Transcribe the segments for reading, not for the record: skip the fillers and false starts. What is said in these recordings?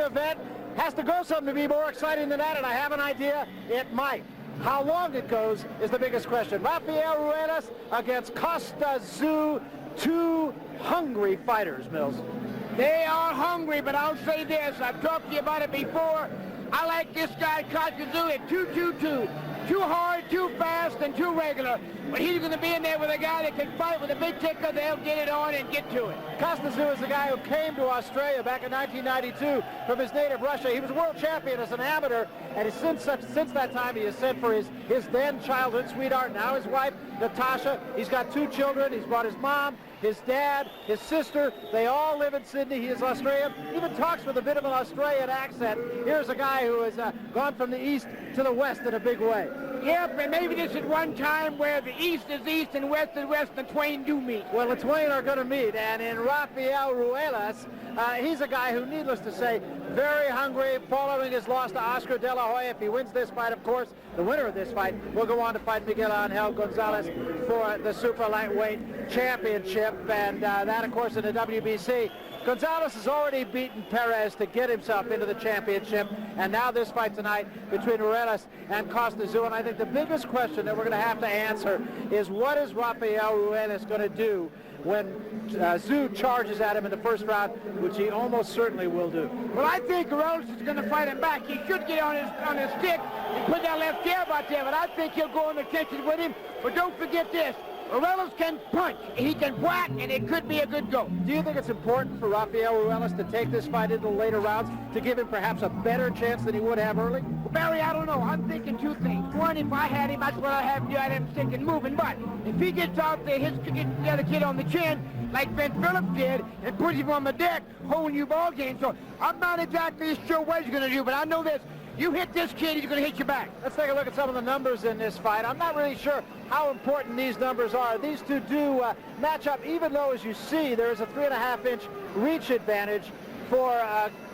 event. Has to go something to be more exciting than that, and I have an idea. It might. How long it goes is the biggest question. Rafael Ruelas against Kostya Tszyu, two hungry fighters, Mills. They are hungry, but I'll say this. I've talked to you about it before. I like this guy, Kostya Tszyu, at 2-2-2. Too hard, too fast, and too regular. But he's going to be in there with a guy that can fight with a big kicker. They'll get it on and get to it. Kostya Tszyu is the guy who came to Australia back in 1992 from his native Russia. He was world champion as an amateur, and since that time he has sent for his then childhood sweetheart, now his wife, Natasha. He's got two children. He's brought his mom, his dad, his sister. They all live in Sydney. He is Australian. Even talks with a bit of an Australian accent. Here's a guy who has gone from the east to the west in a big way. Yeah, but maybe this is one time where the east is east and west is west, and the twain do meet. Well, the twain are going to meet, and in Rafael Ruelas, he's a guy who, needless to say, very hungry, following his loss to Oscar De La Hoya. If he wins this fight, of course, the winner of this fight will go on to fight Miguel Angel Gonzalez for the super lightweight championship, and that, of course, in the WBC. Gonzalez has already beaten Perez to get himself into the championship, and now this fight tonight between Ruelas and Kostya Tszyu. And I think the biggest question that we're going to have to answer is, what is Rafael Ruelas going to do when Tszyu charges at him in the first round, which he almost certainly will do? Well, I think Ruelas is going to fight him back. He should get on his stick and put that left jab out there, but I think he'll go in the kitchen with him. But don't forget this. Ruelas can punch, he can whack, and it could be a good go. Do you think it's important for Rafael Ruelas to take this fight into the later rounds to give him perhaps a better chance than he would have early? Well, Barry, I don't know. I'm thinking two things. One, if I had him, that's what I'd have you at him stick and moving. But if he gets out there, hits the other kid on the chin, like Ben Phillips did, and puts him on the deck, whole new ball game. So I'm not exactly sure what he's going to do, but I know this. You hit this kid, he's going to hit you back. Let's take a look at some of the numbers in this fight. I'm not really sure how important these numbers are. These two do match up, even though, as you see, there is a 3.5-inch reach advantage for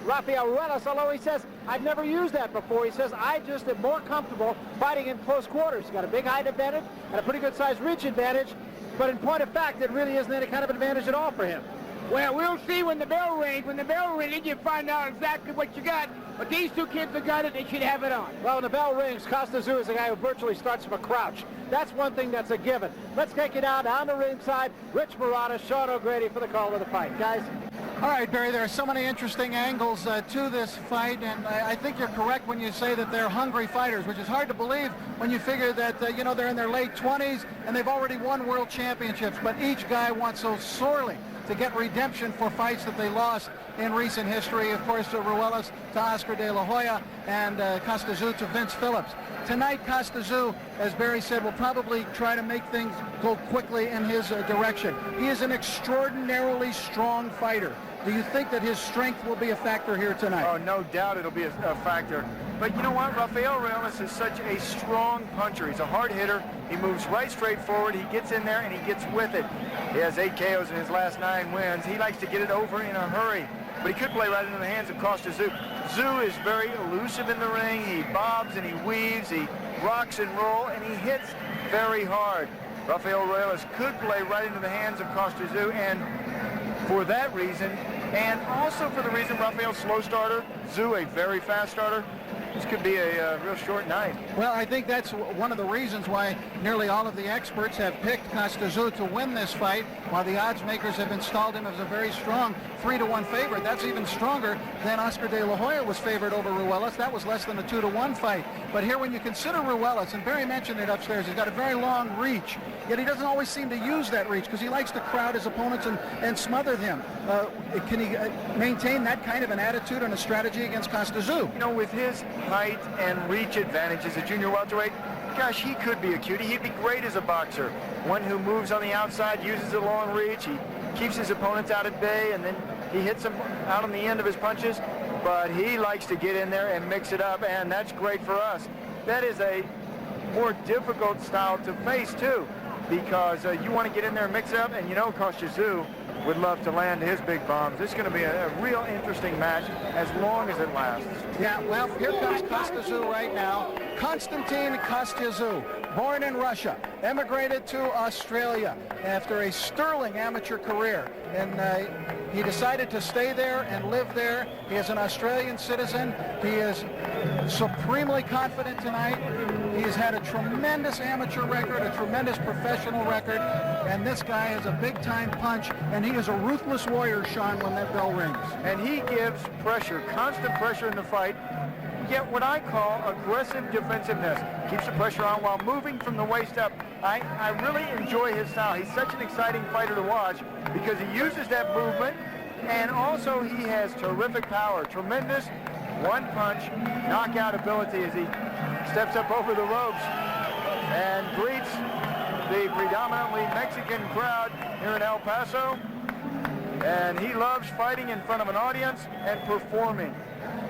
Rafael Ruelas, although he says, I've never used that before. He says, I just am more comfortable fighting in close quarters. He's got a big height advantage and a pretty good size reach advantage, but in point of fact, it really isn't any kind of advantage at all for him. Well, we'll see when the bell rings. When the bell rings, you find out exactly what you got. But these two kids have got it. They should have it on. Well, when the bell rings, Kostya Tszyu is a guy who virtually starts from a crouch. That's one thing that's a given. Let's take you down the ringside. Rich Marotta, Sean O'Grady for the call of the fight. Guys? All right, Barry, there are so many interesting angles to this fight, and I think you're correct when you say that they're hungry fighters, which is hard to believe when you figure that, they're in their late 20s and they've already won world championships, but each guy wants so sorely to get redemption for fights that they lost in recent history. Of course, Ruelas to Oscar De La Hoya and Kostya Tszyu to Vince Phillips. Tonight, Kostya Tszyu, as Barry said, will probably try to make things go quickly in his direction. He is an extraordinarily strong fighter. Do you think that his strength will be a factor here tonight? Oh, no doubt it'll be a factor. But you know what? Rafael Ruelas is such a strong puncher. He's a hard hitter. He moves right straight forward. He gets in there and he gets with it. He has 8 KOs in his last 9 wins. He likes to get it over in a hurry. But he could play right into the hands of Kostya Tszyu. Tszyu is very elusive in the ring. He bobs and he weaves. He rocks and roll and he hits very hard. Rafael Ruelas could play right into the hands of Kostya Tszyu, and for that reason, and also for the reason Rafael's slow starter, Tszyu a very fast starter, this could be a real short night. Well, I think that's one of the reasons why nearly all of the experts have picked Kostya Tszyu to win this fight, while the odds makers have installed him as a very strong 3-1 favorite. That's even stronger than Oscar De La Hoya was favored over Ruelas. That was less than a 2-1 fight. But here, when you consider Ruelas, and Barry mentioned it upstairs, he's got a very long reach, yet he doesn't always seem to use that reach because he likes to crowd his opponents and smother them. Can he maintain that kind of an attitude and a strategy against Kostya Tszyu? You know, with his height and reach advantage as a junior welterweight, gosh, he could be a cutie. He'd be great as a boxer. One who moves on the outside, uses a long reach. He keeps his opponents out at bay, and then he hits them out on the end of his punches. But he likes to get in there and mix it up, and that's great for us. That is a more difficult style to face, too, because you want to get in there and mix it up, and you know Kostya Tszyu would love to land his big bombs. This is going to be a real interesting match as long as it lasts. Yeah, well, here comes Kostya Tszyu right now. Konstantin Kostya Tszyu, born in Russia, emigrated to Australia after a sterling amateur career, and he decided to stay there and live there. He is an Australian citizen. He is supremely confident tonight. He's had a tremendous amateur record, a tremendous professional record, and this guy has a big-time punch, and he is a ruthless warrior, Sean, when that bell rings. And he gives pressure, constant pressure in the fight, yet what I call aggressive defensiveness. Keeps the pressure on while moving from the waist up. I really enjoy his style. He's such an exciting fighter to watch because he uses that movement, and also he has terrific power, tremendous one-punch knockout ability as he steps up over the ropes and greets the predominantly Mexican crowd here in El Paso. And he loves fighting in front of an audience and performing.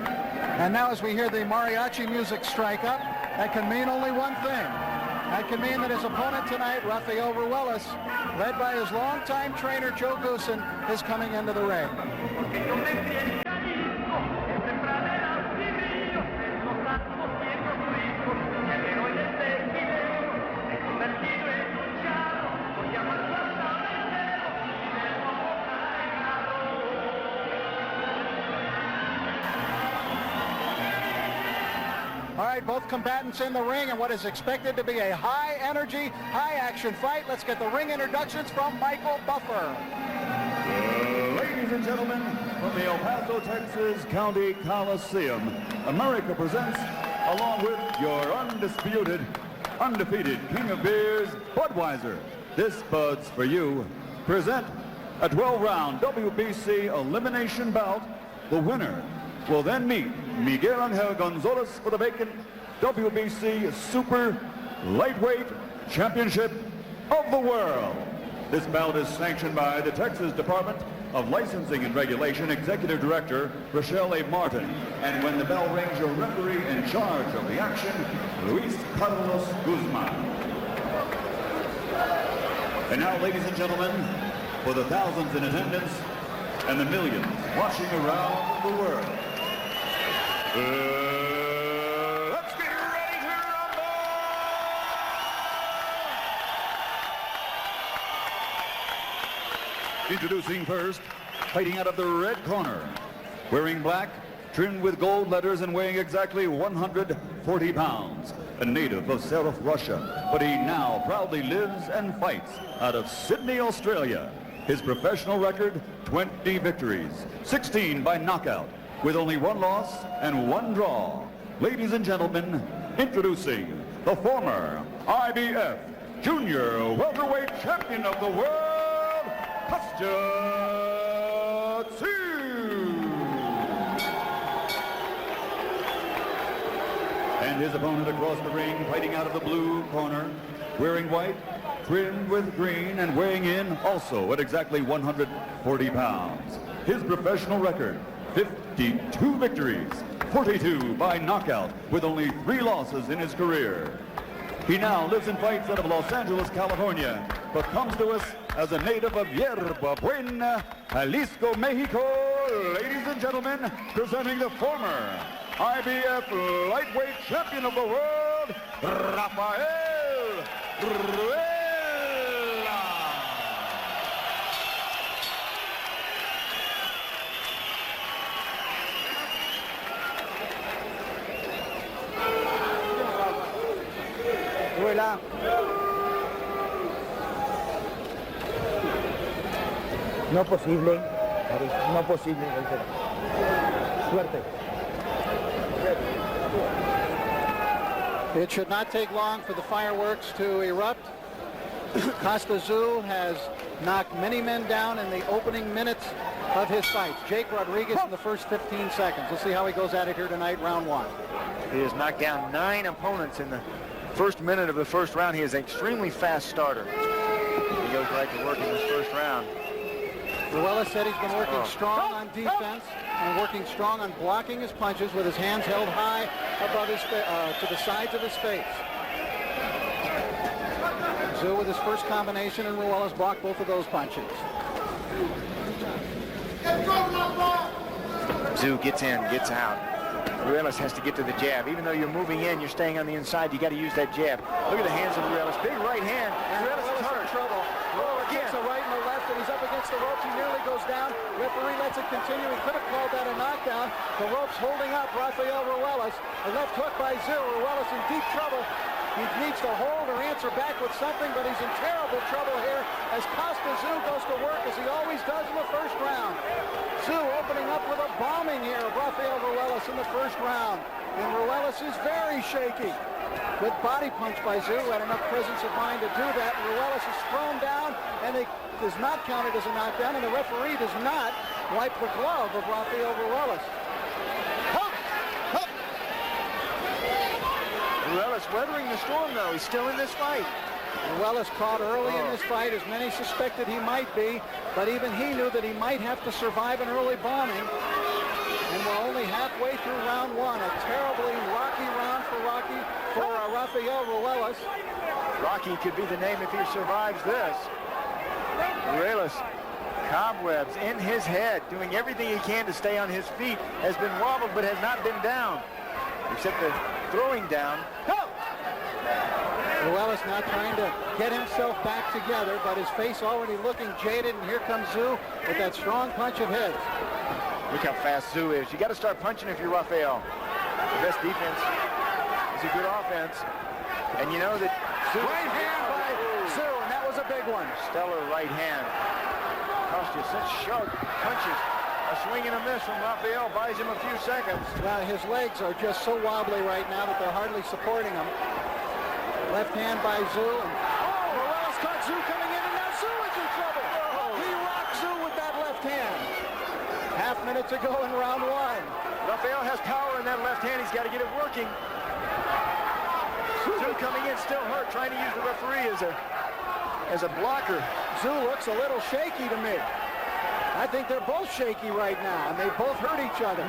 And now as we hear the mariachi music strike up, that can mean only one thing. That can mean that his opponent tonight, Rafael Ruelas, led by his longtime trainer, Joe Goosen, is coming into the ring. All right, both combatants in the ring and what is expected to be a high-energy, high-action fight. Let's get the ring introductions from Michael Buffer. Ladies and gentlemen, from the El Paso, Texas County Coliseum, America presents, along with your undisputed, undefeated King of Beers, Budweiser. This Bud's for you. Present a 12-round WBC elimination bout. The winner will then meet Miguel Angel Gonzalez for the vacant WBC Super Lightweight Championship of the World. This bout is sanctioned by the Texas Department of Licensing and Regulation Executive Director Rochelle A. Martin. And when the bell rings, your referee in charge of the action, Luis Carlos Guzman. And now, ladies and gentlemen, for the thousands in attendance and the millions watching around the world, let's get ready to rumble! Introducing first, fighting out of the red corner, wearing black, trimmed with gold letters and weighing exactly 140 pounds, a native of South Russia, but he now proudly lives and fights out of Sydney, Australia. His professional record, 20 victories, 16 by knockout, with only one loss and one draw. Ladies and gentlemen, introducing the former IBF Junior Welterweight Champion of the World, Kostya Tszyu. And his opponent across the ring, fighting out of the blue corner, wearing white, trimmed with green, and weighing in also at exactly 140 pounds. His professional record, 52 victories, 42 by knockout, with only 3 losses in his career. He now lives and fights out of Los Angeles, California, but comes to us as a native of Yerba Buena, Jalisco, Mexico. Ladies and gentlemen, presenting the former IBF lightweight champion of the world, Rafael Ruelas. Ruelas. No posible, no posible. Suerte. It should not take long for the fireworks to erupt. Kostya Tszyu has knocked many men down in the opening minutes of his fights. Jake Rodriguez in the first 15 seconds. Let's see how he goes at it here tonight, round 1. He has knocked down 9 opponents in the first minute of the first round. He is an extremely fast starter. He goes right to work in this first round. Ruelas said he's been working strong on defense and working strong on blocking his punches with his hands held high above his to the sides of his face. Tszyu with his first combination, and Ruelas blocked both of those punches. Tszyu gets in, gets out. Ruelas has to get to the jab. Even though you're moving in, you're staying on the inside, you got to use that jab. Look at the hands of Ruelas. Big right hand. Ruelas is in trouble. Ruelas again. kicks a right and a left, and he's up against the ropes. He nearly goes down. Referee lets it continue. He could have called that a knockdown. The ropes holding up Rafael Ruelas. A left hook by Tszyu. Ruelas in deep trouble. He needs to hold or answer back with something, but he's in terrible trouble here as Kostya Tszyu goes to work as he always does in the first round. Tszyu opening up with a bombing here of Rafael Ruelas in the first round. And Ruelas is very shaky. Good body punch by Tszyu, had enough presence of mind to do that. Ruelas is thrown down, and it is not counted as a knockdown, and the referee does not wipe the glove of Rafael Ruelas. Ruelas weathering the storm, though. He's still in this fight. Ruelas caught early in this fight, as many suspected he might be, but even he knew that he might have to survive an early bombing. And we're only halfway through round one. A terribly rocky round for Rafael Ruelas. Rocky could be the name if he survives this. Ruelas, cobwebs in his head, doing everything he can to stay on his feet, has been wobbled but has not been down, except the throwing down. Ruelas now trying to get himself back together, but his face already looking jaded, and here comes Tszyu with that strong punch of heads. Look how fast Tszyu is. You got to start punching if you're Rafael. The best defense is a good offense. And you know that Right hand by Tszyu, and that was a big one. Stellar right hand. Kostya, such sharp punches. A swing and a miss from Rafael buys him a few seconds. His legs are just so wobbly right now that they're hardly supporting him. Left hand by Tszyu. Ruelas caught Tszyu coming in, and now Tszyu is in trouble. He rocked Tszyu with that left hand. Half minute to go in round one. Rafael has power in that left hand. He's got to get it working. Tszyu coming in, still hurt, trying to use the referee as a blocker. Tszyu looks a little shaky to me. I think they're both shaky right now, and they both hurt each other.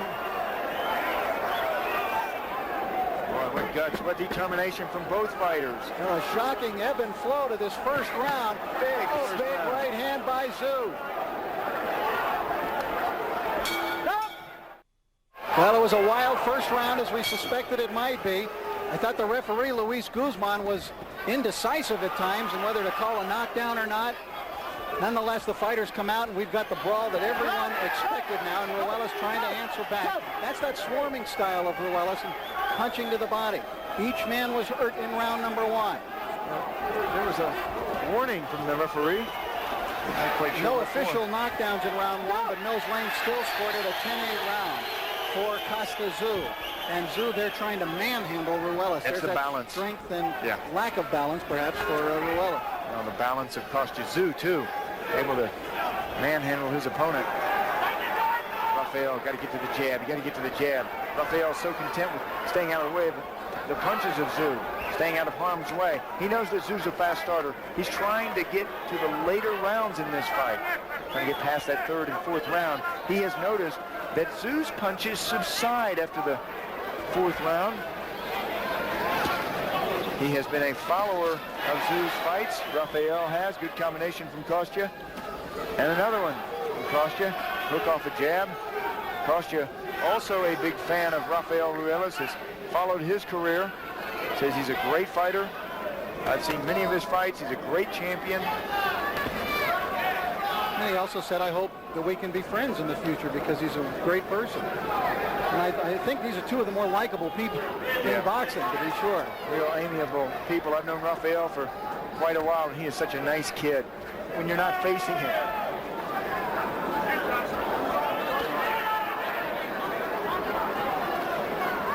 Boy, what guts, what determination from both fighters. A shocking ebb and flow to this first round. Big right hand by Tszyu. Well, it was a wild first round, as we suspected it might be. I thought the referee, Luis Guzman, was indecisive at times in whether to call a knockdown or not. Nonetheless, the fighters come out, and we've got the brawl that everyone expected now, and Ruelas trying to answer back. That's that swarming style of Ruelas and punching to the body. Each man was hurt in round number one. There was a warning from the referee. Not quite sure. No official knockdowns in round one, but Mills Lane still scored it a 10-8 round for Kostya Tszyu. And Tszyu, they're trying to manhandle Ruelas. That's the balance. Strength and lack of balance, perhaps, for Ruelas. Well, the balance of Kostya Tszyu, too. Able to manhandle his opponent. Rafael, got to get to the jab. You got to get to the jab. Rafael's so content with staying out of the way of the punches of Tszyu, staying out of harm's way. He knows that Tszyu's a fast starter. He's trying to get to the later rounds in this fight. Trying to get past that third and fourth round. He has noticed that Tszyu's punches subside after the fourth round. He has been a follower of Tszyu's fights. Rafael has. Good combination from Kostya. And another one from Kostya. Hook off a jab. Kostya, also a big fan of Rafael Ruelas, has followed his career. Says he's a great fighter. I've seen many of his fights. He's a great champion. And he also said, I hope that we can be friends in the future because he's a great person. And I think these are two of the more likable people in boxing, to be sure. Real amiable people. I've known Rafael for quite a while, and he is such a nice kid when you're not facing him.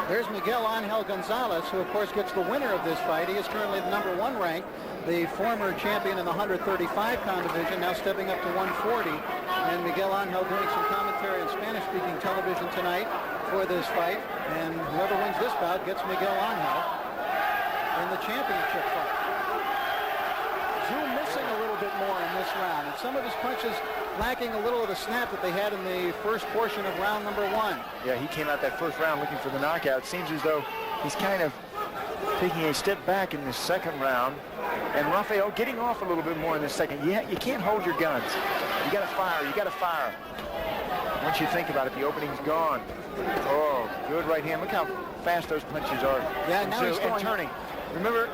There's Miguel Angel Gonzalez, who, of course, gets the winner of this fight. He is currently the number one ranked, the former champion in the 135-pound division, now stepping up to 140. And Miguel Angel doing some commentary on Spanish-speaking television tonight for this fight. And whoever wins this bout gets Miguel Angel in the championship fight. Tszyu missing a little bit more in this round, and some of his punches lacking a little of the snap that they had in the first portion of round number one. Yeah, he came out that first round looking for the knockout. Seems as though he's kind of taking a step back in this second round. And Rafael getting off a little bit more in this second. Yeah, you can't hold your guns. You got to fire. You got to fire. Once you think about it, the opening's gone. Oh, good right hand. Look how fast those punches are. Yeah, now he's and turning. Remember,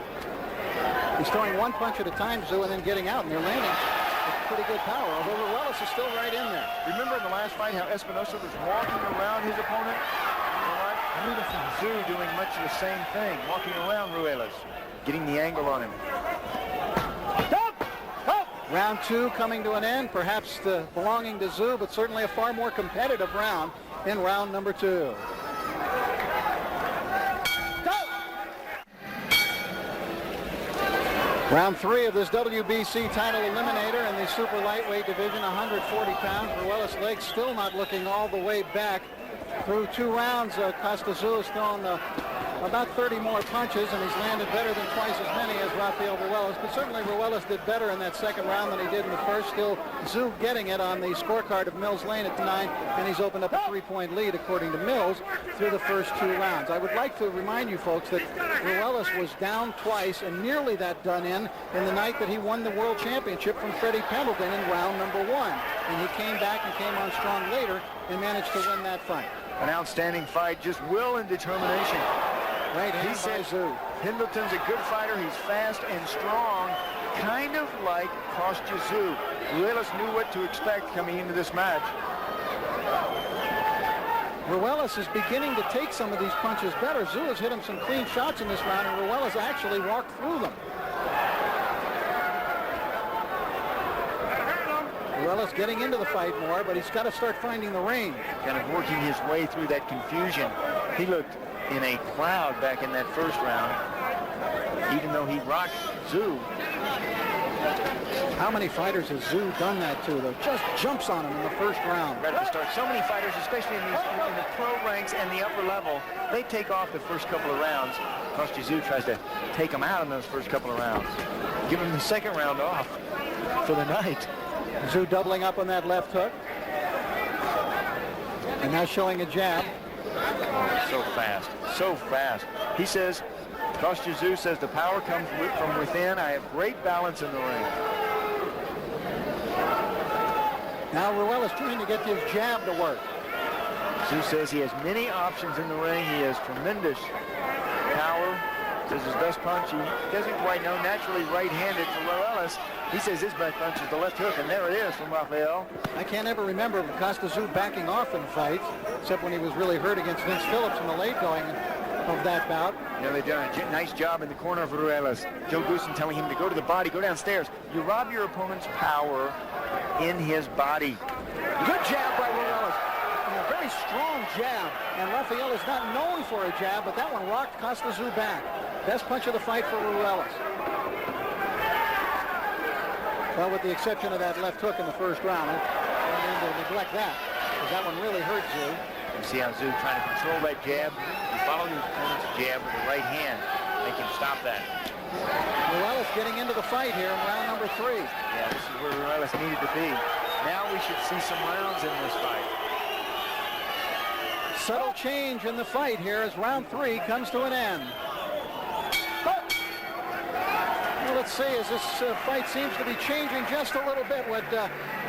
he's throwing one punch at a time, Tszyu, and then getting out, and they're landing with pretty good power, although Ruelas is still right in there. remember in the last fight how Espinosa was walking around his opponent? You know what? Tszyu doing much of the same thing, walking around Ruelas, getting the angle on him. Round 2 coming to an end, perhaps belonging to Tszyu, but certainly a far more competitive round in round number 2. Round 3 of this WBC title eliminator in the super lightweight division, 140 pounds. Ruelas' legs still not looking all the way back. Through 2 rounds, Kostya Tszyu has thrown about 30 more punches, and he's landed better than twice as many as Rafael Ruelas. But certainly Ruelas did better in that second round than he did in the first. Still, Tszyu getting it on the scorecard of Mills Lane at 9, and he's opened up a 3-point lead, according to Mills, through the first 2 rounds. I would like to remind you folks that Ruelas was down twice and nearly that done in the night that he won the World Championship from Freddie Pendleton in round number 1. And he came back and came on strong later and managed to win that fight. An outstanding fight, just will and determination. Right hand He by said Tszyu. Pendleton's a good fighter. He's fast and strong, kind of like Kostya Tszyu. Ruelas knew what to expect coming into this match. Ruelas is beginning to take some of these punches better. Tszyu has hit him some clean shots in this round, and Ruelas actually walked through them. Ruelas getting into the fight more, but he's got to start finding the range. Kind of working his way through that confusion. He looked in a cloud back in that first round, even though he rocked Tszyu. How many fighters has Tszyu done that to, though? Just jumps on him in the first round. Right at the start. So many fighters, especially in the pro ranks and the upper level, they take off the first couple of rounds. Kostya Tszyu tries to take them out in those first couple of rounds. Give him the second round off for the night. Tszyu doubling up on that left hook. And now showing a jab. So fast, so fast. He says, Kostya Tszyu says, the power comes from within. I have great balance in the ring. Now Ruelas trying to get his jab to work. Tszyu says he has many options in the ring. He has tremendous power. Says his best punch, he doesn't quite know, naturally right-handed for Ruelas. He says his best punch is the left hook, and there it is from Rafael. I can't ever remember Kostya Tszyu backing off in fights, except when he was really hurt against Vince Phillips in the late going of that bout. You know, they've done a nice job in the corner of Ruelas. Joe Goosen telling him to go to the body, go downstairs. You rob your opponent's power in his body. Good jab by Ruelas. And a very strong jab. And Rafael is not known for a jab, but that one rocked Kostya Tszyu back. Best punch of the fight for Ruelas. Well, with the exception of that left hook in the first round, I don't mean to neglect that, because that one really hurt Tszyu. You see how Tszyu trying to control that jab. You follow his opponent's jab with the right hand. Make him stop that. Ruelas getting into the fight here in round number 3. Yeah, this is where Ruelas needed to be. Now we should see some rounds in this fight. Subtle change in the fight here as round 3 comes to an end. Well, let's see as this fight seems to be changing just a little bit what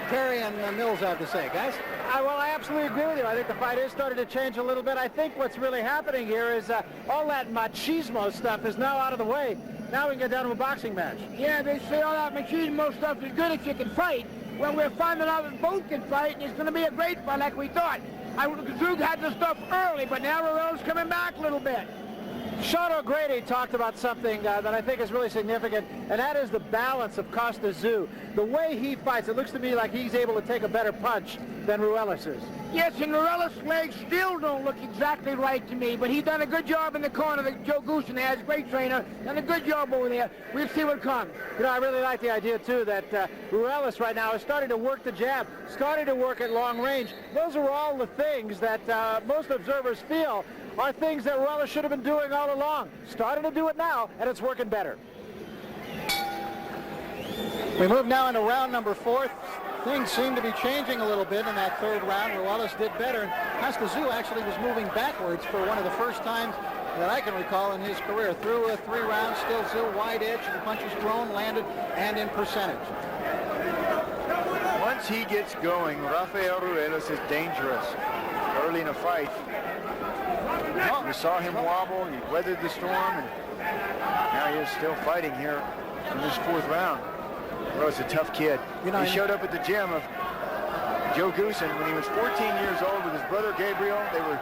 Perry and Mills have to say. Guys? Well, I absolutely agree with you. I think the fight is starting to change a little bit. I think what's really happening here is all that machismo stuff is now out of the way. Now we can get down to a boxing match. Yeah, they say all that machismo stuff is good if you can fight. Well, we're finding out that both can fight, and it's going to be a great fight like we thought. Tszyu had the stuff early, but now Ruelas coming back a little bit. Sean O'Grady talked about something that I think is really significant, and that is the balance of Kostya Tszyu. The way he fights, it looks to me like he's able to take a better punch than Ruelas is. Yes, and Ruelas' legs still don't look exactly right to me, but he's done a good job in the corner. Joe Goosen there is a great trainer, done a good job over there. We'll see what comes. You know, I really like the idea, too, that Ruelas right now is starting to work the jab, starting to work at long range. Those are all the things that most observers feel are things that Ruelas should have been doing all along. Starting to do it now, and it's working better. We move now into round number 4. Things seem to be changing a little bit in that third round. Ruelas did better, and Kostya Tszyu actually was moving backwards for one of the first times that I can recall in his career. Through 3 rounds, still Tszyu wide edge, the punches thrown, landed, and in percentage. Once he gets going, Rafael Ruelas is dangerous. Early in a fight, You saw him wobble. He weathered the storm, and now he is still fighting here in this 4th round. Ruelas a tough kid. You know, he showed up at the gym of Joe Goosen when he was 14 years old with his brother Gabriel. They were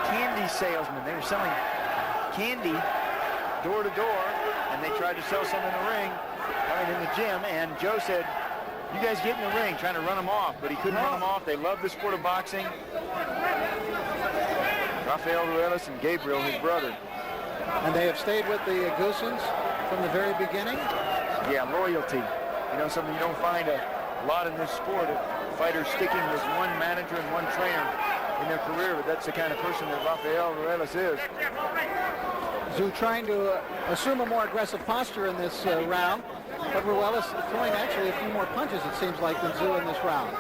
candy salesmen. They were selling candy door to door, and they tried to sell some in the ring, right in the gym, and Joe said, "You guys get in the ring," trying to run them off, but he couldn't run them off. They love the sport of boxing. Rafael Ruelas and Gabriel, his brother. And they have stayed with the Goosens from the very beginning. Yeah, loyalty. You know, something you don't find a lot in this sport, of fighters sticking with one manager and one trainer in their career, but that's the kind of person that Rafael Ruelas is. Tszyu trying to assume a more aggressive posture in this round, but Ruelas throwing actually a few more punches, it seems like, than Tszyu in this round.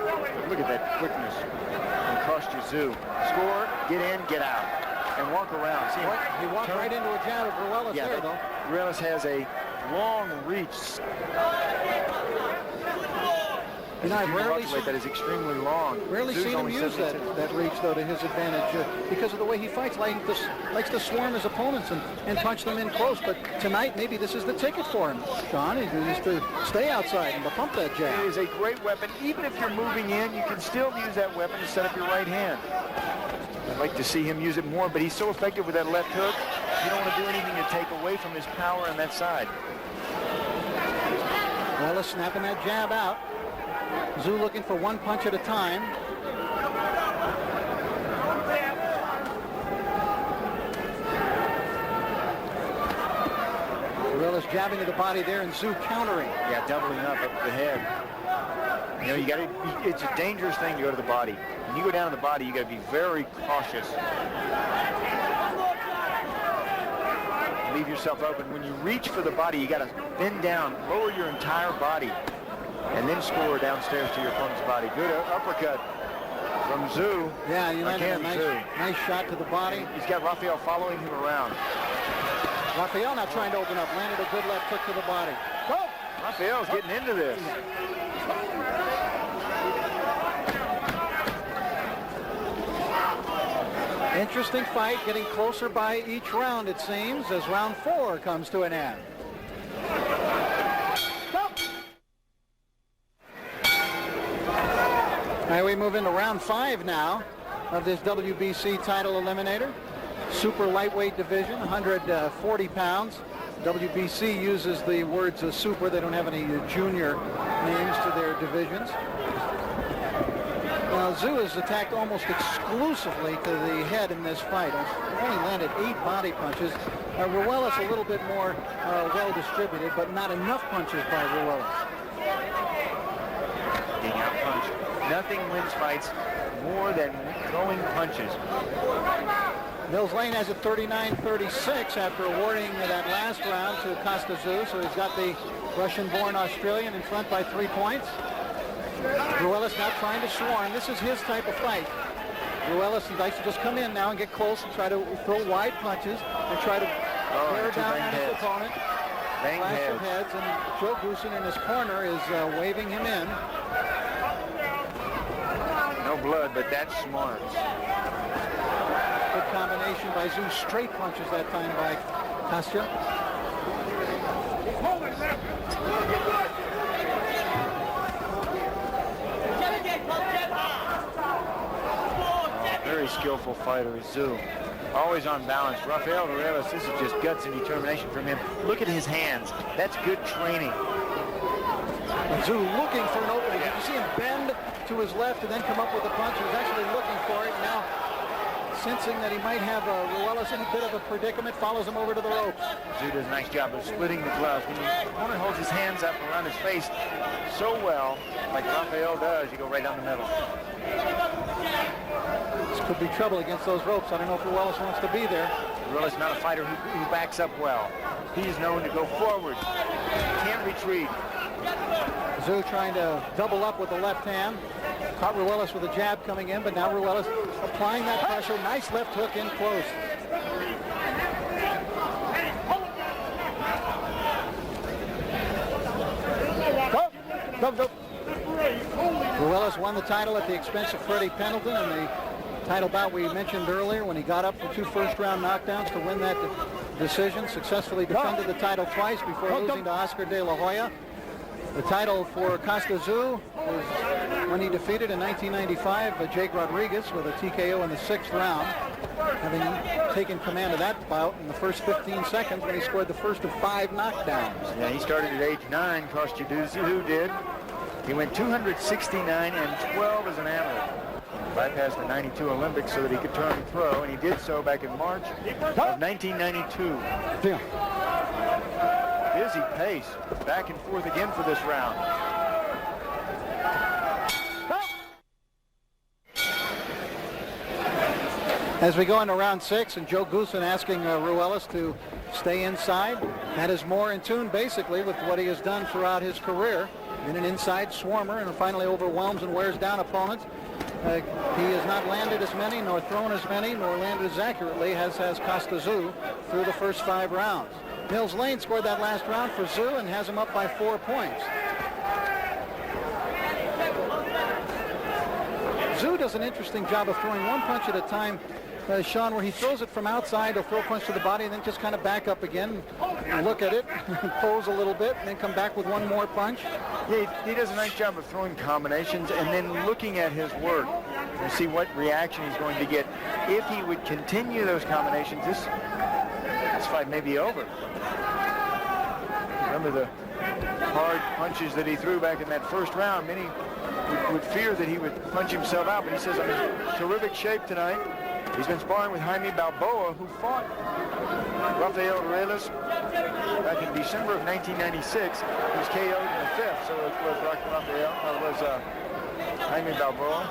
Look at that quickness from Kostya Tszyu. Score, get in, get out, and walk around. See him He walked turn. right into a jab of Ruelas there, though. Ruelas has a long reach. You know, I've rarely that is extremely long. Rarely Tszyu's seen him only use 76. that reach, though, to his advantage because of the way he fights. Likes to swarm his opponents and punch them in close. But tonight, maybe this is the ticket for him, Sean. He needs to stay outside and to pump that jab. It is a great weapon. Even if you're moving in, you can still use that weapon to set up your right hand. I'd like to see him use it more, but he's so effective with that left hook. You don't want to do anything to take away from his power on that side. Ruelas snapping that jab out. Tszyu looking for one punch at a time. Ruelas jabbing to the body there, and Tszyu countering. Yeah, doubling up the head. You know, it's a dangerous thing to go to the body. When you go down to the body, you got to be very cautious. Leave yourself open. When you reach for the body, you got to bend down, lower your entire body, and then score downstairs to your opponent's body. Good uppercut from Tszyu. Yeah, he landed a nice shot to the body. He's got Rafael following him around. Rafael now trying to open up. Landed a good left hook to the body. Oh, Rafael's getting into this. Interesting fight, getting closer by each round, it seems, as round 4 comes to an end. All right, we move into round 5 now of this WBC title eliminator. Super lightweight division, 140 pounds. WBC uses the words super. They don't have any junior names to their divisions. Now, Tszyu has attacked almost exclusively to the head in this fight. Only landed 8 body punches. Ruelas a little bit more well distributed, but not enough punches by Ruelas. Being out-punched. Nothing wins fights more than throwing punches. Mills Lane has it 39-36 after awarding that last round to Kostya Tszyu. So he's got the Russian-born Australian in front by 3 points. Ruelas now trying to swarm. This is his type of fight. Ruelas, he likes to just come in now and get close and try to throw wide punches and try to bear down on his opponent. Flash of heads, and Joe Goosen in his corner is waving him in. No blood, but that's smart. Good combination by Tszyu. Straight punches that time by Kostya. Very skillful fighter is Tszyu. Always on balance. Rafael Ruelas, this is just guts and determination from him. Look at his hands. That's good training. Tszyu looking for an opening. Did you see him bend to his left and then come up with a punch? He was actually looking for it. Now, sensing that he might have Ruelas in a bit of a predicament, follows him over to the ropes. Tszyu does a nice job of splitting the gloves. When your opponent holds his hands up around his face so well, like Rafael does, you go right down the middle. This could be trouble against those ropes. I don't know if Ruelas wants to be there. Ruelas is not a fighter who backs up well. He's known to go forward. Can't retreat. Tszyu trying to double up with the left hand. Caught Ruelas with a jab coming in, but now Ruelas applying that pressure. Nice left hook in close. Ruelas won the title at the expense of Freddie Pendleton in the title bout we mentioned earlier when he got up for 2 first-round knockdowns to win that decision. Successfully defended the title twice before losing to Oscar De La Hoya. The title for Kostya Tszyu was when he defeated in 1995 Jake Rodriguez with a TKO in the 6th round, having taken command of that bout in the first 15 seconds when he scored the first of 5 knockdowns. Yeah, he started at age 9, Kostya Tszyu did. He went 269 and 12 as an amateur. Bypassed the 92 Olympics so that he could turn pro, and he did so back in March of 1992. Busy pace, back and forth again for this round. As we go into round 6, and Joe Goosen asking Ruelas to stay inside. That is more in tune, basically, with what he has done throughout his career. Been an inside swarmer and finally overwhelms and wears down opponents. He has not landed as many, nor thrown as many, nor landed as accurately as has Kostya Tszyu through the first 5 rounds. Mills Lane scored that last round for Tszyu and has him up by 4 points. Tszyu does an interesting job of throwing one punch at a time, Sean, where he throws it from outside. He'll throw a punch to the body and then just kind of back up again and look at it, pose a little bit, and then come back with one more punch. Yeah, he does a nice job of throwing combinations and then looking at his work to see what reaction he's going to get. If he would continue those combinations, this fight may be over. Remember the hard punches that he threw back in that first round. Many would fear that he would punch himself out, but he says, I'm in terrific shape tonight. He's been sparring with Jaime Balboa, who fought Rafael Ruelas back in December of 1996. He was KO'd in the 5th, so it was Jaime Balboa.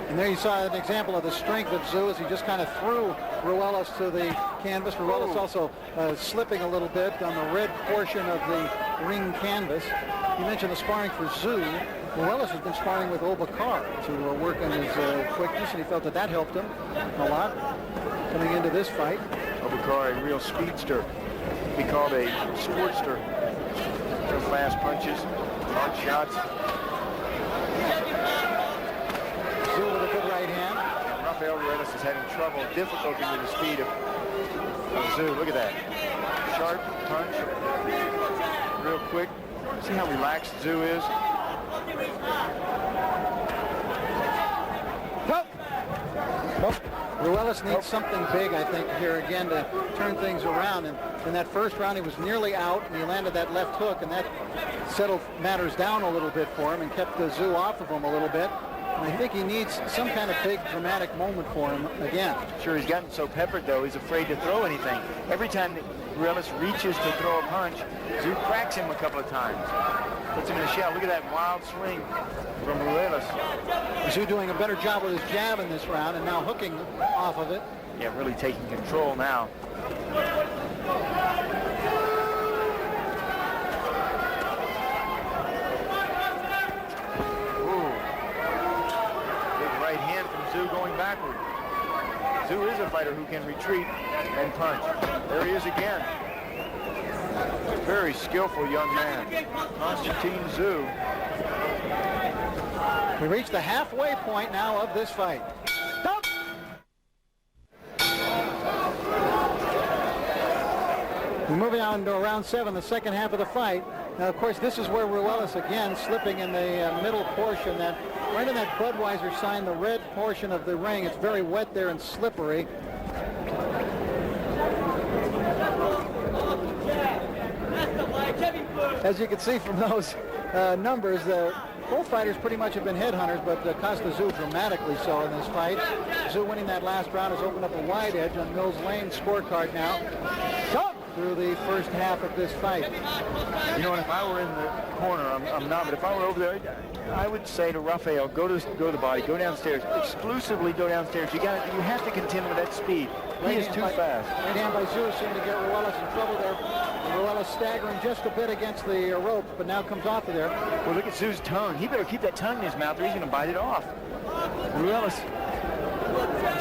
And there you saw an example of the strength of Tszyu as he just kind of threw Ruelas to the canvas. Ruelas also slipping a little bit on the red portion of the ring canvas. You mentioned the sparring for Tszyu. Ruelas has been sparring with Obakar to work on his quickness, and he felt that that helped him a lot coming into this fight. Obakar, a real speedster. He called a sportster. Real fast punches, hard shots. Tszyu with a good right hand. Rafael Ruelas is having trouble, difficulty with the speed of Tszyu. Look at that. Sharp punch, real quick. See how relaxed Tszyu is? Ruelas needs something big, I think, here again to turn things around. And in that first round, he was nearly out, and he landed that left hook, and that settled matters down a little bit for him and kept the Tszyu off of him a little bit. And I think he needs some kind of big, dramatic moment for him again. Sure, he's gotten so peppered, though, he's afraid to throw anything. Every time that Ruelas reaches to throw a punch, Tszyu cracks him a couple of times. Puts him in a shell. Look at that wild swing from Ruelas. Tszyu doing a better job with his jab in this round and now hooking off of it. Yeah, really taking control now. Ooh. Big right hand from Tszyu going backward. Tszyu is a fighter who can retreat and punch. There he is again. Very skillful young man, Konstantin Tszyu. We reached the halfway point now of this fight. We're moving on to round 7, the second half of the fight. Now, of course, this is where Ruelas again slipping in the middle portion, that right in that Budweiser sign, the red portion of the ring. It's very wet there and slippery. As you can see from those numbers, both fighters pretty much have been headhunters, but Kostya Tszyu dramatically so in this fight. Tszyu winning that last round has opened up a wide edge on Mills Lane's scorecard now through the first half of this fight. You know, and if I were in the corner, I'm not, but if I were over there, I would say to Rafael, go to the body, go downstairs, exclusively go downstairs. You have to contend with that speed. He is too fast. Right hand by Tszyu seemed to get Ruelas in trouble there. Ruelas staggering just a bit against the rope, but now comes off of there. Well, look at Tszyu's tongue. He better keep that tongue in his mouth or he's going to bite it off.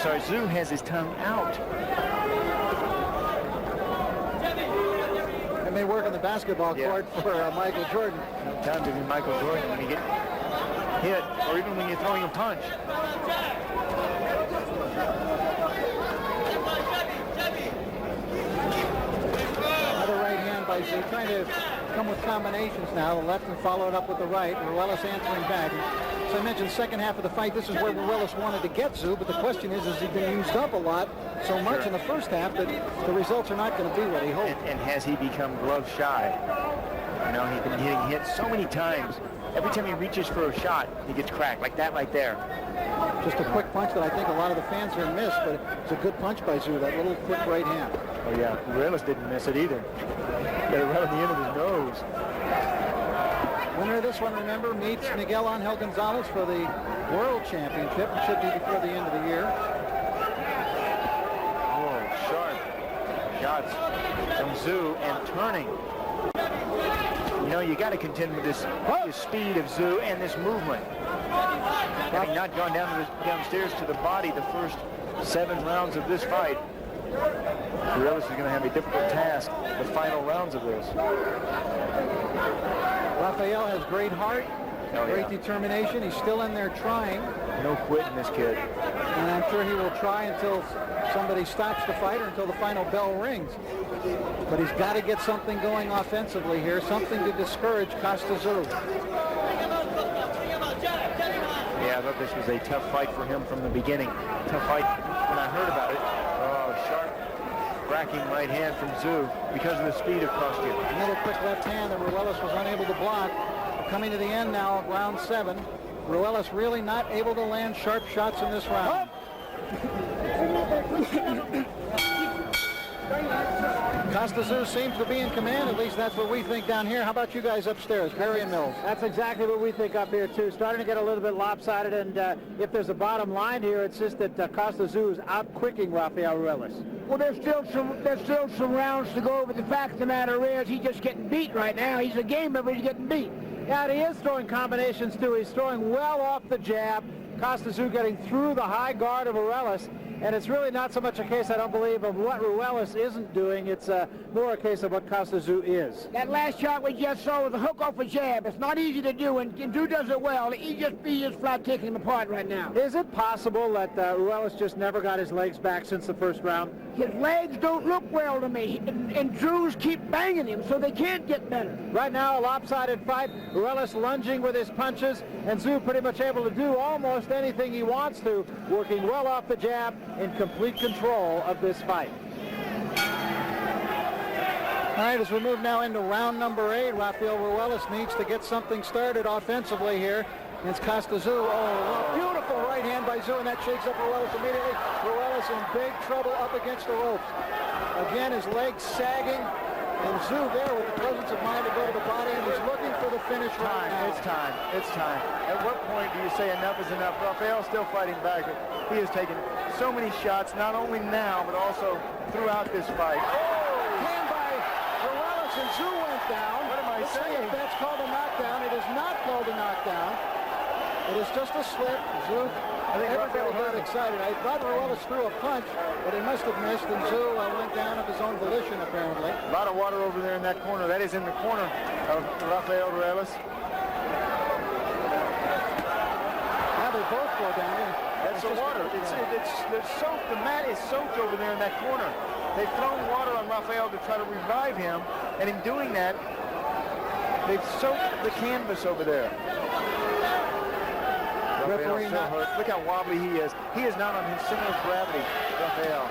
Tszyu has his tongue out. That may work on the basketball court for Michael Jordan. No time to be Michael Jordan when you get hit or even when you're throwing a punch. Another right hand by Tszyu, trying to come with combinations now. The left and followed up with the right. Ruelas answering back. As I mentioned, second half of the fight, this is where Ruelas wanted to get Tszyu, but the question is he been used up a lot so much in the first half that the results are not going to be what he hoped? And has he become glove shy? You know, he's been getting hit so many times. Every time he reaches for a shot, he gets cracked, like that right there. Just a quick punch that I think a lot of the fans here missed, but it's a good punch by Tszyu, that little quick right hand. Oh yeah, Ruelas didn't miss it either. Got it right on the end of his nose. Winner of this one, remember, meets Miguel Angel Gonzalez for the World Championship. It should be before the end of the year. Oh, sharp shots from Tszyu and turning. You know, you got to contend with this speed of Tszyu and this movement. Having not gone downstairs to the body the first 7 rounds of this fight, Ruelas is going to have a difficult task the final rounds of this. Rafael has great heart, great determination. He's still in there trying. No quitting this kid. And I'm sure he will try until somebody stops the fight or until the final bell rings. But he's got to get something going offensively here, something to discourage Kostya Tszyu. Yeah, I thought this was a tough fight for him from the beginning. Tough fight when I heard about it. Oh, sharp, cracking right hand from Tszyu because of the speed of Kostya. Another quick left hand that Ruelas was unable to block. Coming to the end now of round 7. Ruelas really not able to land sharp shots in this round. Kostya Tszyu seems to be in command, at least that's what we think down here. How about you guys upstairs, Barry and Mills? That's exactly what we think up here, too. Starting to get a little bit lopsided, and if there's a bottom line here, it's just that Kostya Tszyu is out-quicking Rafael Ruelas. Well, there's still some rounds to go, but the fact of the matter is he's just getting beat right now. He's a gamer, but he's getting beat. Yeah, and he is throwing combinations, too. He's throwing well off the jab. Kostya Tszyu getting through the high guard of Ruelas. And it's really not so much a case, I don't believe, of what Ruelas isn't doing. It's more a case of what Kostya Tszyu is. That last shot we just saw was a hook off a jab. It's not easy to do, and Tszyu does it well. He just flat taking him apart right now. Is it possible that Ruelas just never got his legs back since the first round? His legs don't look well to me, and Tszyu's keep banging him, so they can't get better. Right now, a lopsided fight. Ruelas lunging with his punches, and Tszyu pretty much able to do almost anything he wants to, working well off the jab, in complete control of this fight. All right, as we move now into round number 8, Rafael Ruelas needs to get something started offensively here against Kostya Tszyu. Oh, beautiful right hand by Tszyu, and that shakes up Ruelas immediately. Ruelas in big trouble up against the ropes. Again, his legs sagging, and Tszyu there with the presence of mind to go to the body, and he's looking for the finish right now. It's time. It's time. At what point do you say enough is enough? Rafael's still fighting back. He has taken so many shots, not only now, but also throughout this fight. Hand by Ruelas, and Tszyu went down. What am I saying? If that's called a knockdown. It is not called a knockdown. It is just a slip. Tszyu, everybody got excited. I thought Ruelas threw a punch, but he must have missed, and Tszyu went down of his own volition, apparently. A lot of water over there in that corner. That is in the corner of Rafael Ruelas. Now they both go down. That's the water. It's soaked. The mat is soaked over there in that corner. They've thrown water on Rafael to try to revive him, and in doing that, they've soaked the canvas over there. Rafael's so hurt. Look how wobbly he is. He is not on his center of gravity, Rafael.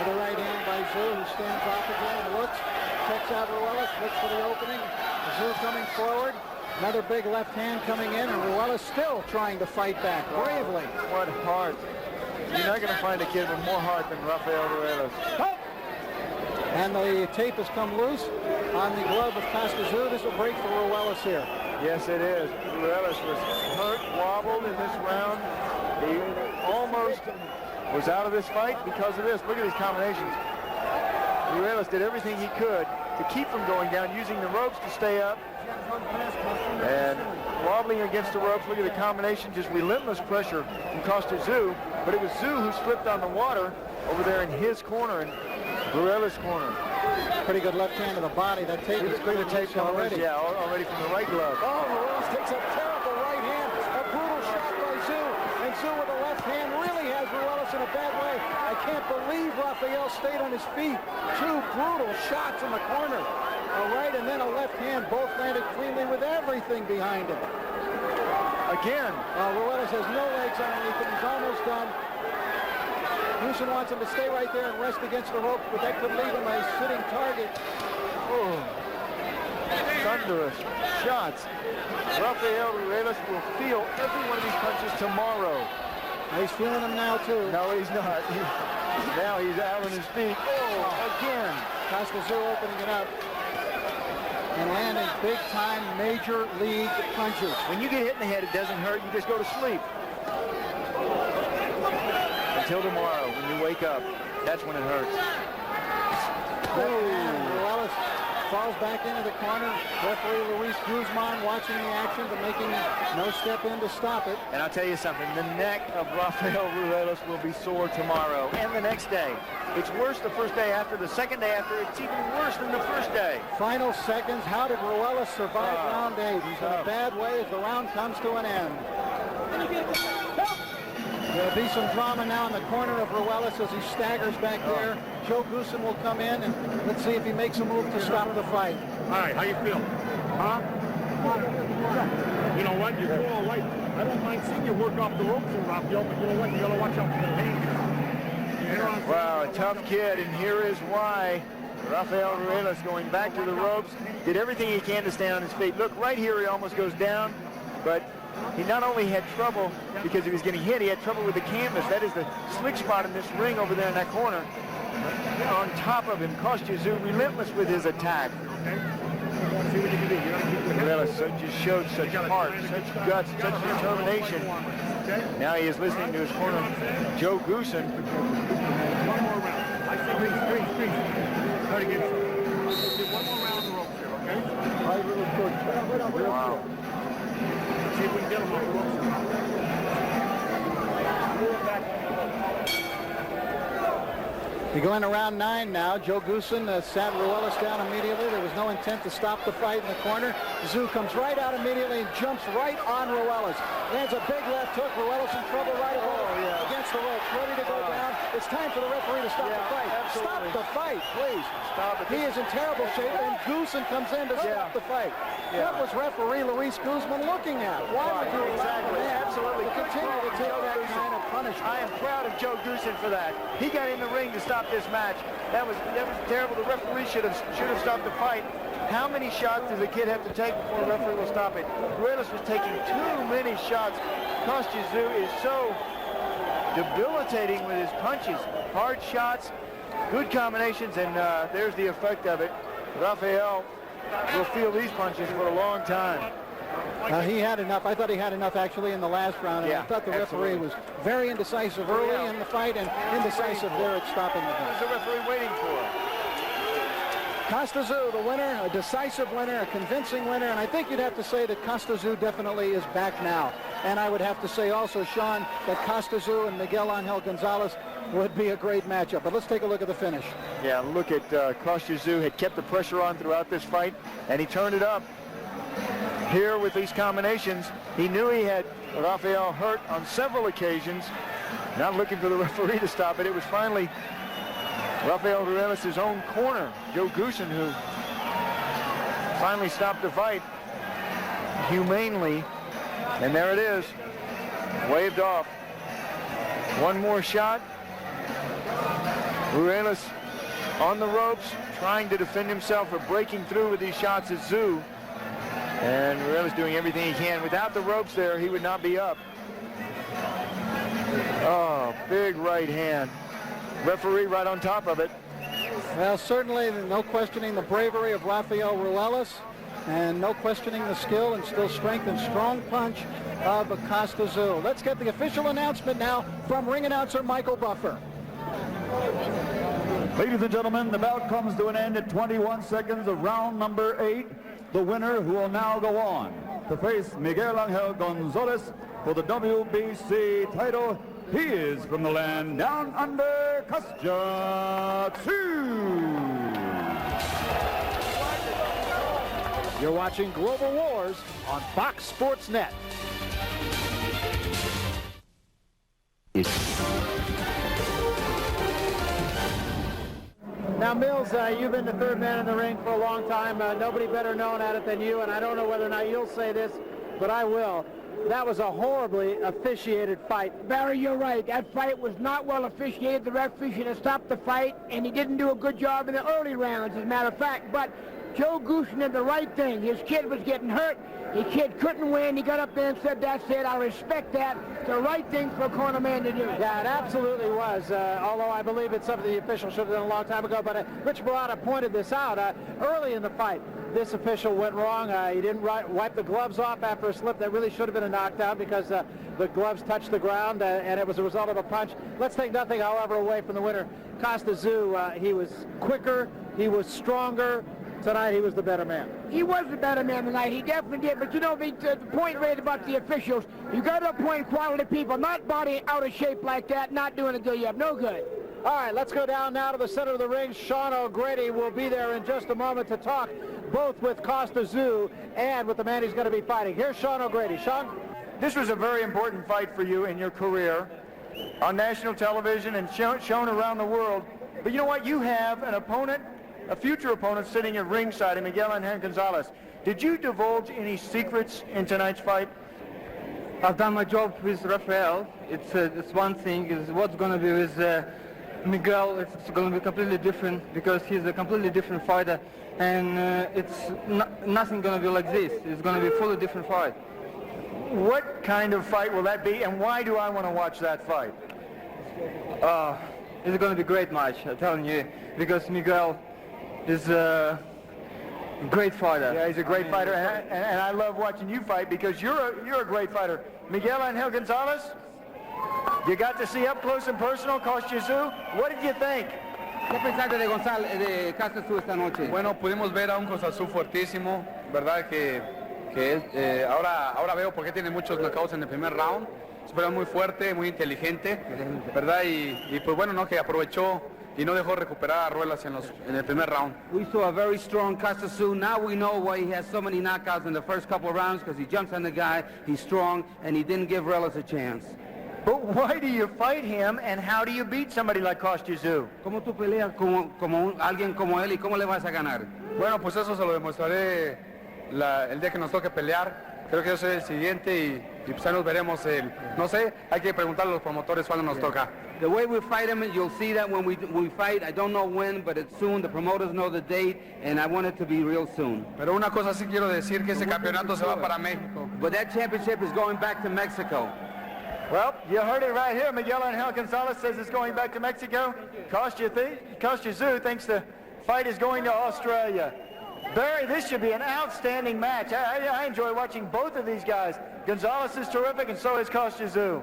With a right hand by Tszyu, who stands off again and looks, checks out Ruelas, looks for the opening. Tszyu coming forward. Another big left hand coming in, and Ruelas still trying to fight back bravely. What heart. You're not going to find a kid with more heart than Rafael Ruelas. And the tape has come loose on the glove of Kostya Tszyu. This will break for Ruelas here. Yes, it is. Ruelas was hurt, wobbled in this round. He almost was out of this fight because of this. Look at these combinations. Ruelas did everything he could to keep from going down, using the ropes to stay up. And wobbling against the ropes. Look at the combination, just relentless pressure from Kostya Tszyu. But it was Tszyu who slipped on the water over there in his corner, in Ruelas' corner. Pretty good left hand to the body. That tape is clear to tape already. Yeah, already from the right glove. Oh, Ruelas takes a terrible right hand. A brutal shot by Tszyu. And Tszyu with the left hand really has Ruelas in a bad way. I can't believe Rafael stayed on his feet. Two brutal shots in the corner. A right and then a left hand, both landed cleanly with everything behind him. Again. Ruelas has no legs underneath him. He's almost done. Goosen wants him to stay right there and rest against the rope, but that could leave him a sitting target. Oh. Thunderous shots. Rafael Ruelas will feel every one of these punches tomorrow. He's feeling them now, too. No, he's not. Now he's out on his feet. Oh, again. Kostya Tszyu opening it up and landing big-time major league punches. When you get hit in the head, it doesn't hurt. You just go to sleep. Until tomorrow, when you wake up, that's when it hurts. Ruelas falls back into the corner. Referee Luis Guzman watching the action but making no step in to stop it. And I'll tell you something, the neck of Rafael Ruelas will be sore tomorrow and the next day. It's worse the first day after. The second day after, it's even worse than the first day. Final seconds. How did Ruelas survive round 8? He's in a bad way as the round comes to an end. There'll be some drama now in the corner of Ruelas as he staggers back there. Joe Goosen will come in, and let's see if he makes a move to stop the fight. All right, how you feel? Huh? You know what? You're all right. I don't mind seeing you work off the ropes, Rafael, but you know what? You gotta watch out for the pain. Wow, a tough kid, and here is why. Rafael Ruelas going back to the ropes, did everything he can to stay on his feet. Look, right here he almost goes down, but he not only had trouble because he was getting hit, he had trouble with the canvas. That is the slick spot in this ring over there in that corner. On top of him, Kostya Tszyu relentless with his attack. Ruelas just showed such heart, such guts, such determination. Now he is listening to his corner, Joe Goosen. One more round. I say please. Try to get one more round of the ropes here, okay? Wow. See if we can get him on the ropes. We go into round 9 now. Joe Goosen sat Ruelas down immediately. There was no intent to stop the fight in the corner. Tszyu comes right out immediately and jumps right on Ruelas. Lands a big left hook. Ruelas in trouble right away against the rope, ready to go down. It's time for the referee to stop the fight. Absolutely. Stop the fight, please. Stop it. He is in terrible shape, and Goosen comes in to stop the fight. What was referee Luis Guzman looking at? Why would you Absolutely. continue to take that kind of punishment? I am proud of Joe Goosen for that. He got in the ring to stop this match. That was terrible. The referee should have stopped the fight. How many shots does a kid have to take before the referee will stop it? Ruelas was taking too many shots. Kostya Tszyu is so debilitating with his punches. Hard shots, good combinations, and there's the effect of it. Rafael will feel these punches for a long time. He had enough. I thought he had enough actually in the last round. And I thought the referee was very indecisive early in the fight and indecisive there at stopping the fight. What was the referee waiting for? Kostya Tszyu, the winner, a decisive winner, a convincing winner, and I think you'd have to say that Kostya Tszyu definitely is back now. And I would have to say also, Sean, that Kostya Tszyu and Miguel Angel Gonzalez would be a great matchup. But let's take a look at the finish. Yeah, look at Kostya Tszyu had kept the pressure on throughout this fight, and he turned it up. Here with these combinations, he knew he had Rafael hurt on several occasions, not looking for the referee to stop it. It was finally Rafael Ruelas' own corner, Joe Goosen, who finally stopped the fight humanely. And there it is, waved off. One more shot. Ruelas on the ropes, trying to defend himself or breaking through with these shots at Tszyu. And Ruelas doing everything he can. Without the ropes there, he would not be up. Oh, big right hand. Referee right on top of it. Well, certainly no questioning the bravery of Rafael Ruelas, and no questioning the skill and still strength and strong punch of Kostya Tszyu. Let's get the official announcement now from ring announcer Michael Buffer. Ladies and gentlemen, the bout comes to an end at 21 seconds of round number 8. The winner, who will now go on to face Miguel Angel Gonzalez for the WBC title, he is from the land down under, Kostya Tszyu. You're watching Global Wars on Fox Sports Net. Now, Mills, you've been the third man in the ring for a long time. Nobody better known at it than you, and I don't know whether or not you'll say this, but I will. That was a horribly officiated fight. Barry, you're right. That fight was not well officiated. The referee should have stopped the fight, and he didn't do a good job in the early rounds, as a matter of fact. But Joe Goosen did the right thing. His kid was getting hurt. His kid couldn't win. He got up there and said, "That's it. I respect that." It's the right thing for a corner man to do. Yeah, it absolutely was, although I believe it's something the official should have done a long time ago. But Rich Barada pointed this out early in the fight. This official went wrong. He didn't wipe the gloves off after a slip that really should have been a knockdown because the gloves touched the ground, and it was a result of a punch. Let's take nothing, however, away from the winner. Kostya Tszyu, he was quicker, he was stronger. Tonight, he was the better man. He was the better man tonight. He definitely did. But you know, the point made about the officials, you got to appoint quality people, not body out of shape like that, not doing a good job. No good. All right, let's go down now to the center of the ring. Sean O'Grady will be there in just a moment to talk both with Kostya Tszyu and with the man he's going to be fighting. Here's Sean O'Grady. Sean? This was a very important fight for you in your career on national television and shown around the world. But you know what? You have an opponent, a future opponent, sitting at ringside, Miguel Angel Gonzalez. Did you divulge any secrets in tonight's fight? I've done my job with Rafael. It's one thing. Is what's going to be with Miguel. It's going to be completely different because he's a completely different fighter, and it's nothing going to be like this. It's going to be a fully different fight. What kind of fight will that be, and why do I want to watch that fight? It's going to be a great match, I'm telling you, because Miguel is a great fighter. Yeah, he's a great fighter, and I love watching you fight because you're a great fighter. Miguel Angel Gonzalez, you got to see up close and personal Kostya Tszyu. What did you think? ¿Qué pensaste de Kostya Tszyu esta noche? Bueno, pudimos ver a un Kostya Tszyu fuertísimo, verdad que ahora veo por qué tiene muchos knockouts en el primer round. Es muy fuerte, muy inteligente, verdad, y pues bueno, no, que aprovechó y no dejó recuperar a Ruelas en el primer round. We saw a very strong Kostya Tszyu. Now we know why he has so many knockouts in the first couple of rounds, because he jumps on the guy, he's strong, and he didn't give Ruelas a chance. But why do you fight him, and how do you beat somebody like Kostya Tszyu? ¿Cómo tú peleas como alguien como él y cómo le vas a ganar? Bueno, pues eso se lo demostraré el día que nos toque pelear. Creo que yo soy el siguiente y pues ahí nos veremos. No sé, hay que preguntarle a los promotores cuándo nos toca. The way we fight him, you'll see that when we fight. I don't know when, but it's soon. The promoters know the date, and I want it to be real soon. Pero una cosa sí quiero decir, que ese campeonato se va para México. But that championship is going back to Mexico. Well, you heard it right here. Miguel Angel Gonzalez says it's going back to Mexico. Kostya Tszyu thinks the fight is going to Australia. Barry, this should be an outstanding match. I enjoy watching both of these guys. Gonzalez is terrific, and so is Kostya Tszyu.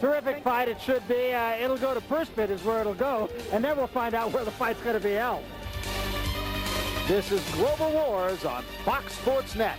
Terrific fight it should be. It'll go to first pit is where it'll go, and then we'll find out where the fight's going to be held. This is Global Wars on Fox Sports Net.